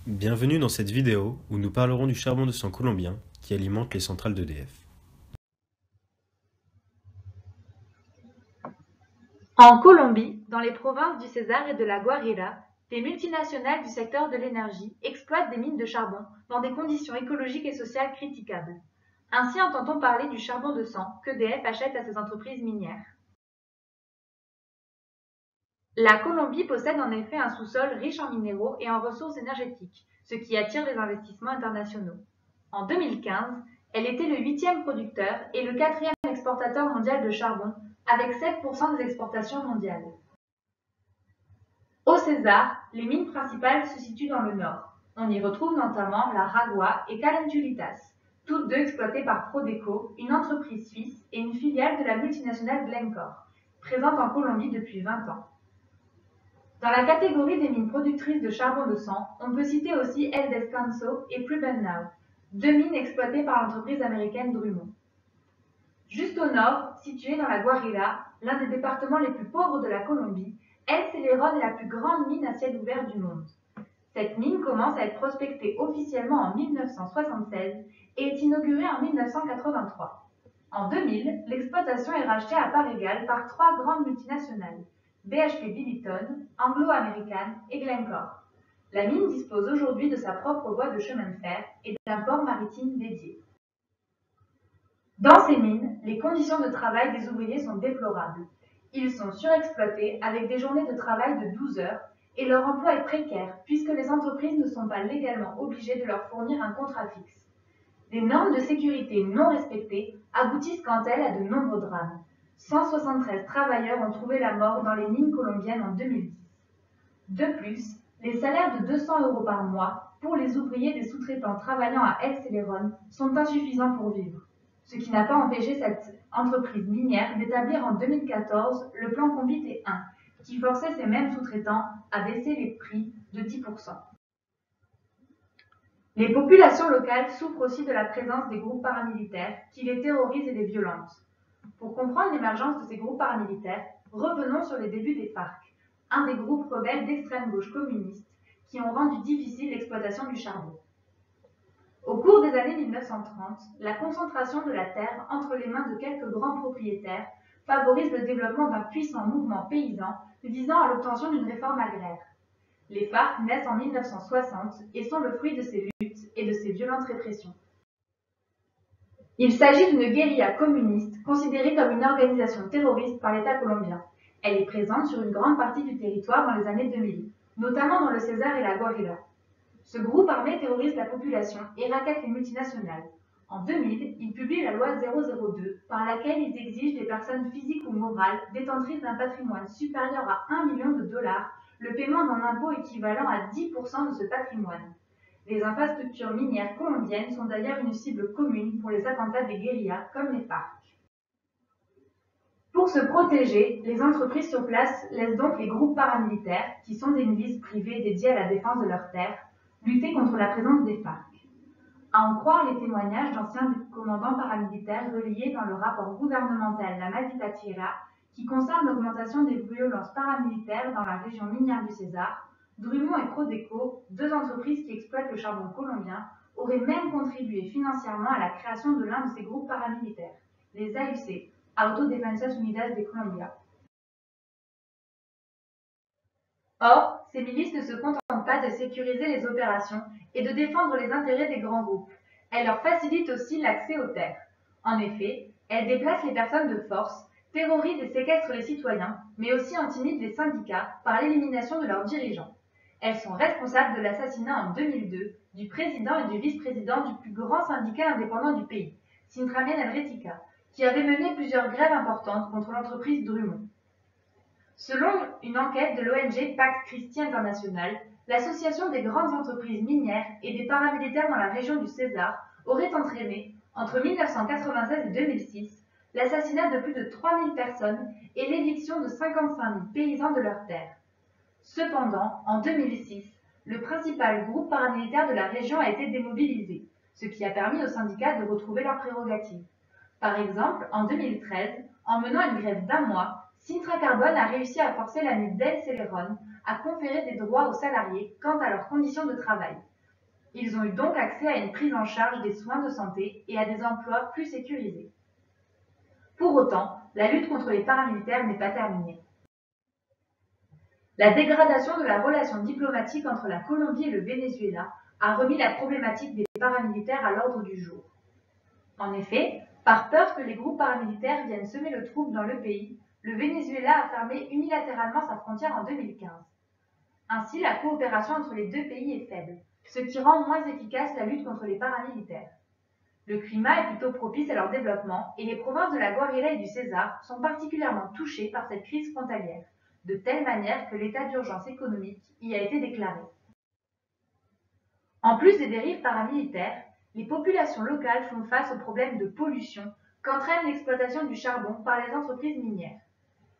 Bienvenue dans cette vidéo où nous parlerons du charbon de sang colombien qui alimente les centrales d'EDF. En Colombie, dans les provinces du César et de la Guajira, des multinationales du secteur de l'énergie exploitent des mines de charbon dans des conditions écologiques et sociales critiquables. Ainsi entend-on parler du charbon de sang qu'EDF achète à ces entreprises minières. La Colombie possède en effet un sous-sol riche en minéraux et en ressources énergétiques, ce qui attire les investissements internationaux. En 2015, elle était le 8e producteur et le 4e exportateur mondial de charbon, avec 7% des exportations mondiales. Au César, les mines principales se situent dans le nord. On y retrouve notamment la Ragua et Calentulitas, toutes deux exploitées par Prodeco, une entreprise suisse et une filiale de la multinationale Glencore, présente en Colombie depuis 20 ans. Dans la catégorie des mines productrices de charbon de sang, on peut citer aussi El Descanso et Proven Now, deux mines exploitées par l'entreprise américaine Drummond. Juste au nord, située dans la Guajira, l'un des départements les plus pauvres de la Colombie, El Celerón est la plus grande mine à ciel ouvert du monde. Cette mine commence à être prospectée officiellement en 1976 et est inaugurée en 1983. En 2000, l'exploitation est rachetée à part égale par trois grandes multinationales, BHP Billiton, Anglo-American et Glencore. La mine dispose aujourd'hui de sa propre voie de chemin de fer et d'un port maritime dédié. Dans ces mines, les conditions de travail des ouvriers sont déplorables. Ils sont surexploités avec des journées de travail de 12 heures et leur emploi est précaire puisque les entreprises ne sont pas légalement obligées de leur fournir un contrat fixe. Les normes de sécurité non respectées aboutissent quant à elles à de nombreux drames. 173 travailleurs ont trouvé la mort dans les mines colombiennes en 2010. De plus, les salaires de 200 € par mois pour les ouvriers des sous-traitants travaillant à El Celerón sont insuffisants pour vivre, ce qui n'a pas empêché cette entreprise minière d'établir en 2014 le plan Combité 1, qui forçait ces mêmes sous-traitants à baisser les prix de 10%. Les populations locales souffrent aussi de la présence des groupes paramilitaires qui les terrorisent et les violentent. Pour comprendre l'émergence de ces groupes paramilitaires, revenons sur les débuts des FARC, un des groupes rebelles d'extrême gauche communiste qui ont rendu difficile l'exploitation du charbon. Au cours des années 1930, la concentration de la terre entre les mains de quelques grands propriétaires favorise le développement d'un puissant mouvement paysan visant à l'obtention d'une réforme agraire. Les FARC naissent en 1960 et sont le fruit de ces luttes et de ces violentes répressions. Il s'agit d'une guérilla communiste considérée comme une organisation terroriste par l'État colombien. Elle est présente sur une grande partie du territoire dans les années 2000, notamment dans le César et la Guajira. Ce groupe armé terrorise la population et rackette les multinationales. En 2000, il publie la loi 002 par laquelle ils exigent des personnes physiques ou morales détentrices d'un patrimoine supérieur à 1 million de dollars le paiement d'un impôt équivalent à 10% de ce patrimoine. Les infrastructures minières colombiennes sont d'ailleurs une cible commune pour les attentats des guérillas comme les FARC. Pour se protéger, les entreprises sur place laissent donc les groupes paramilitaires, qui sont des milices privées dédiées à la défense de leurs terres, lutter contre la présence des FARC. À en croire les témoignages d'anciens commandants paramilitaires relayés dans le rapport gouvernemental La Maldita Tierra, qui concerne l'augmentation des violences paramilitaires dans la région minière du César, Drummond et Prodeco, deux entreprises qui exploitent le charbon colombien, auraient même contribué financièrement à la création de l'un de ces groupes paramilitaires, les AUC, Autodefensas Unidas de Colombia. Or, ces milices ne se contentent pas de sécuriser les opérations et de défendre les intérêts des grands groupes. Elles leur facilitent aussi l'accès aux terres. En effet, elles déplacent les personnes de force, terrorisent et séquestrent les citoyens, mais aussi intimident les syndicats par l'élimination de leurs dirigeants. Elles sont responsables de l'assassinat en 2002 du président et du vice-président du plus grand syndicat indépendant du pays, Sintramen Helvetica, qui avait mené plusieurs grèves importantes contre l'entreprise Drummond. Selon une enquête de l'ONG Pacte Christi International, l'association des grandes entreprises minières et des paramilitaires dans la région du César aurait entraîné, entre 1996 et 2006, l'assassinat de plus de 3000 personnes et l'éviction de 55 000 paysans de leurs terres. Cependant, en 2006, le principal groupe paramilitaire de la région a été démobilisé, ce qui a permis aux syndicats de retrouver leurs prérogatives. Par exemple, en 2013, en menant une grève d'1 mois, Sintra Carbone a réussi à forcer la mine d'El Celerón à conférer des droits aux salariés quant à leurs conditions de travail. Ils ont eu donc accès à une prise en charge des soins de santé et à des emplois plus sécurisés. Pour autant, la lutte contre les paramilitaires n'est pas terminée. La dégradation de la relation diplomatique entre la Colombie et le Venezuela a remis la problématique des paramilitaires à l'ordre du jour. En effet, par peur que les groupes paramilitaires viennent semer le trouble dans le pays, le Venezuela a fermé unilatéralement sa frontière en 2015. Ainsi, la coopération entre les deux pays est faible, ce qui rend moins efficace la lutte contre les paramilitaires. Le climat est plutôt propice à leur développement et les provinces de la Guarilla et du César sont particulièrement touchées par cette crise frontalière, de telle manière que l'état d'urgence économique y a été déclaré. En plus des dérives paramilitaires, les populations locales font face aux problèmes de pollution qu'entraîne l'exploitation du charbon par les entreprises minières.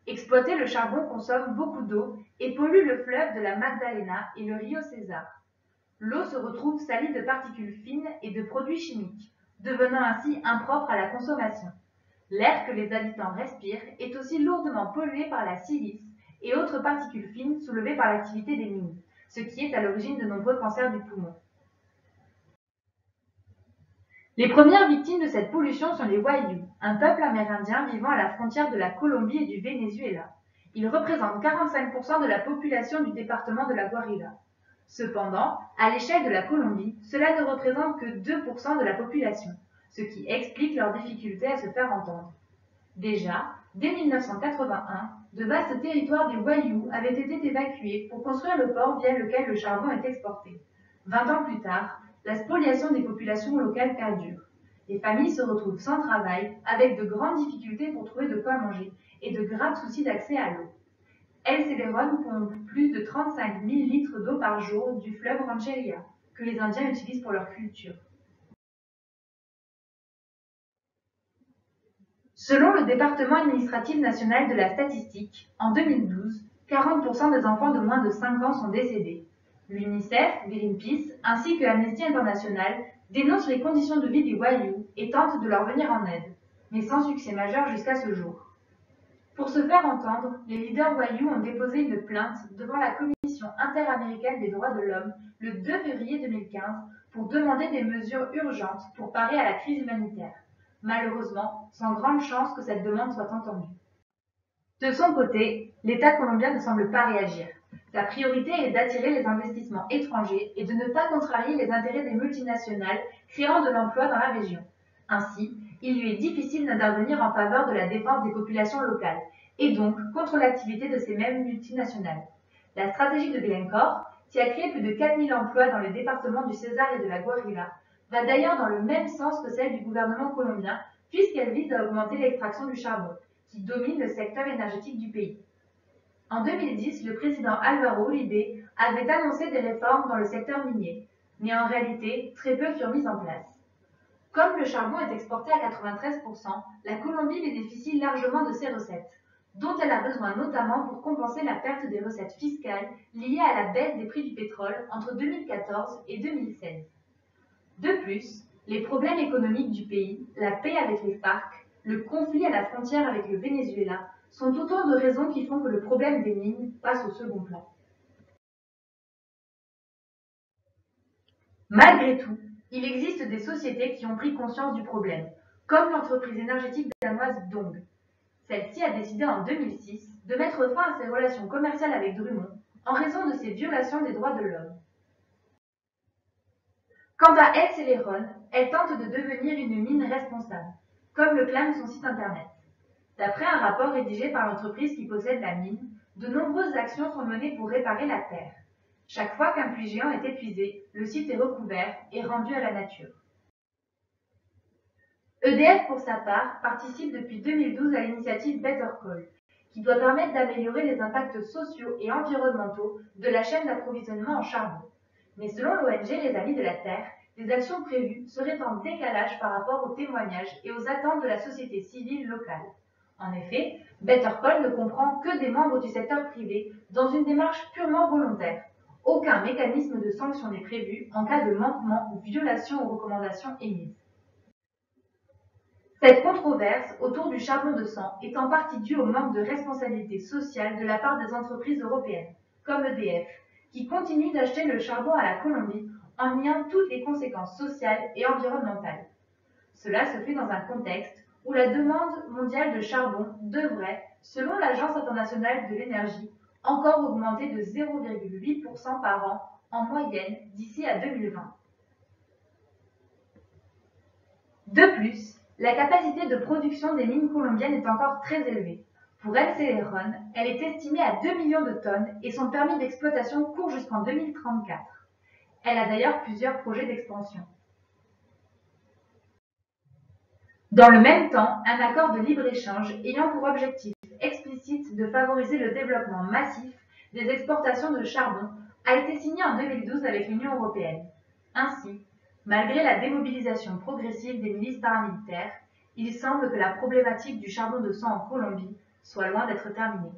Exploiter le charbon consomme beaucoup d'eau et pollue le fleuve de la Magdalena et le Rio César. L'eau se retrouve salie de particules fines et de produits chimiques, devenant ainsi impropre à la consommation. L'air que les habitants respirent est aussi lourdement pollué par la silice et autres particules fines soulevées par l'activité des mines, ce qui est à l'origine de nombreux cancers du poumon. Les premières victimes de cette pollution sont les Wayuu, un peuple amérindien vivant à la frontière de la Colombie et du Venezuela. Ils représentent 45% de la population du département de la Guarilla. Cependant, à l'échelle de la Colombie, cela ne représente que 2% de la population, ce qui explique leur difficulté à se faire entendre. Déjà, dès 1981, de vastes territoires des Wayuu avaient été évacués pour construire le port via lequel le charbon est exporté. 20 ans plus tard, la spoliation des populations locales perdure. Les familles se retrouvent sans travail, avec de grandes difficultés pour trouver de quoi manger et de graves soucis d'accès à l'eau. El Celeron pompe plus de 35 000 litres d'eau par jour du fleuve Rancheria, que les Indiens utilisent pour leur culture. Selon le département administratif national de la statistique, en 2012, 40% des enfants de moins de 5 ans sont décédés. L'UNICEF, Greenpeace ainsi que Amnesty International dénoncent les conditions de vie des Wayuu et tentent de leur venir en aide, mais sans succès majeur jusqu'à ce jour. Pour se faire entendre, les leaders Wayuu ont déposé une plainte devant la Commission interaméricaine des droits de l'homme le 2 février 2015 pour demander des mesures urgentes pour parer à la crise humanitaire. Malheureusement, sans grande chance que cette demande soit entendue. De son côté, l'État colombien ne semble pas réagir. Sa priorité est d'attirer les investissements étrangers et de ne pas contrarier les intérêts des multinationales créant de l'emploi dans la région. Ainsi, il lui est difficile d'intervenir en faveur de la défense des populations locales et donc contre l'activité de ces mêmes multinationales. La stratégie de Glencore, qui a créé plus de 4000 emplois dans les départements du César et de la Guarilla, va d'ailleurs dans le même sens que celle du gouvernement colombien, puisqu'elle vise à augmenter l'extraction du charbon, qui domine le secteur énergétique du pays. En 2010, le président Álvaro Uribe avait annoncé des réformes dans le secteur minier, mais en réalité, très peu furent mises en place. Comme le charbon est exporté à 93%, la Colombie bénéficie largement de ces recettes, dont elle a besoin notamment pour compenser la perte des recettes fiscales liées à la baisse des prix du pétrole entre 2014 et 2016. De plus, les problèmes économiques du pays, la paix avec les FARC, le conflit à la frontière avec le Venezuela sont autant de raisons qui font que le problème des mines passe au second plan. Malgré tout, il existe des sociétés qui ont pris conscience du problème, comme l'entreprise énergétique danoise Dong. Celle-ci a décidé en 2006 de mettre fin à ses relations commerciales avec Drummond en raison de ses violations des droits de l'homme. Quant à El Celeron, elle tente de devenir une mine responsable, comme le clame son site internet. D'après un rapport rédigé par l'entreprise qui possède la mine, de nombreuses actions sont menées pour réparer la terre. Chaque fois qu'un puits géant est épuisé, le site est recouvert et rendu à la nature. EDF, pour sa part, participe depuis 2012 à l'initiative Better Coal, qui doit permettre d'améliorer les impacts sociaux et environnementaux de la chaîne d'approvisionnement en charbon. Mais selon l'ONG Les Amis de la Terre, les actions prévues seraient en décalage par rapport aux témoignages et aux attentes de la société civile locale. En effet, Better Coal ne comprend que des membres du secteur privé dans une démarche purement volontaire. Aucun mécanisme de sanction n'est prévu en cas de manquement ou violation aux recommandations émises. Cette controverse autour du charbon de sang est en partie due au manque de responsabilité sociale de la part des entreprises européennes, comme EDF, qui continuent d'acheter le charbon à la Colombie en niant toutes les conséquences sociales et environnementales. Cela se fait dans un contexte où la demande mondiale de charbon devrait, selon l'Agence internationale de l'énergie, encore augmenter de 0,8% par an en moyenne d'ici à 2020. De plus, la capacité de production des mines colombiennes est encore très élevée. Pour El Celerón, elle est estimée à 2 millions de tonnes et son permis d'exploitation court jusqu'en 2034. Elle a d'ailleurs plusieurs projets d'expansion. Dans le même temps, un accord de libre-échange ayant pour objectif explicite de favoriser le développement massif des exportations de charbon a été signé en 2012 avec l'Union européenne. Ainsi, malgré la démobilisation progressive des milices paramilitaires, il semble que la problématique du charbon de sang en Colombie soit loin d'être terminée.